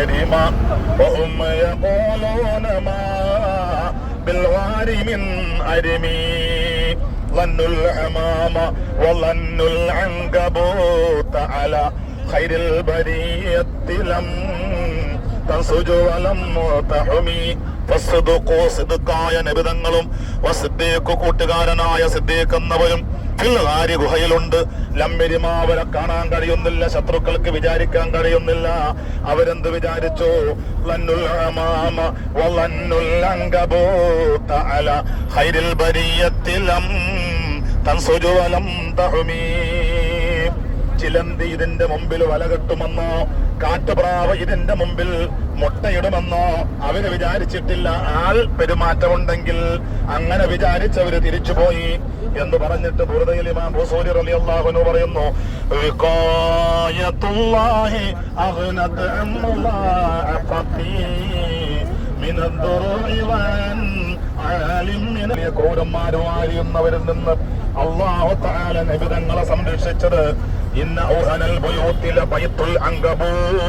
كريما وهم يقولون ما بالغار من أرمي ظن الحمام وظن العنكبوت على خير البرية لم تنسج ولم تحمي സിദ്ദീഖായ നബിതങ്ങളും വസിദ്ദീഖ് കൂട്ടുകാരനായ സിദ്ദീഖ് എന്നവരും ഫിൽഗാരി ഗുഹയിലുണ്ട്. ലംബിരിമാവരെ കാണാൻ കഴിയുന്നില്ല, ശത്രുക്കൾക്ക് വിചാരിക്കാൻ കഴിയുന്നില്ല. അവരെന്ത് വിചാരിച്ചു? ലന്നുൽ അമാമ വലന്നുൽ അൻകബൂത അലാ ഖൈറിൽ ബരിയത്തി ലം തൻസുജു വലം തഹ്മീ. ചിലന്തി ഇതിന്റെ മുമ്പിൽ വല കെട്ടുമെന്നോ കാട്ടുപ്രാവ് ഇതിന്റെ മുമ്പിൽ മുട്ടയിടുമെന്നോ അവര് വിചാരിച്ചിട്ടില്ല. ആൾ പെരുമാറ്റമുണ്ടെങ്കിൽ അങ്ങനെ വിചാരിച്ചവര് തിരിച്ചുപോയി എന്ന് പറഞ്ഞിട്ട് ബുർദയിൽ ഇമാം ബുസൂരി റളിയല്ലാഹു അൻഹു പറയുന്നു, വിഖായത്തുല്ലാഹി അഗ്നത് അമ്മുലാഅഖതി മിനദ്ദുറുഇ വൻ ആലിം മിന. ക്രൂരന്മാരും ആരിയുന്നവരിൽ നിന്ന് അല്ലാഹു തആല നബി തങ്ങളെ സംരക്ഷിച്ചത്. ഇന്ന ഔഹനൽ ബുയൂത്തി ലബൈത്തുൽ അൻകബൂത്.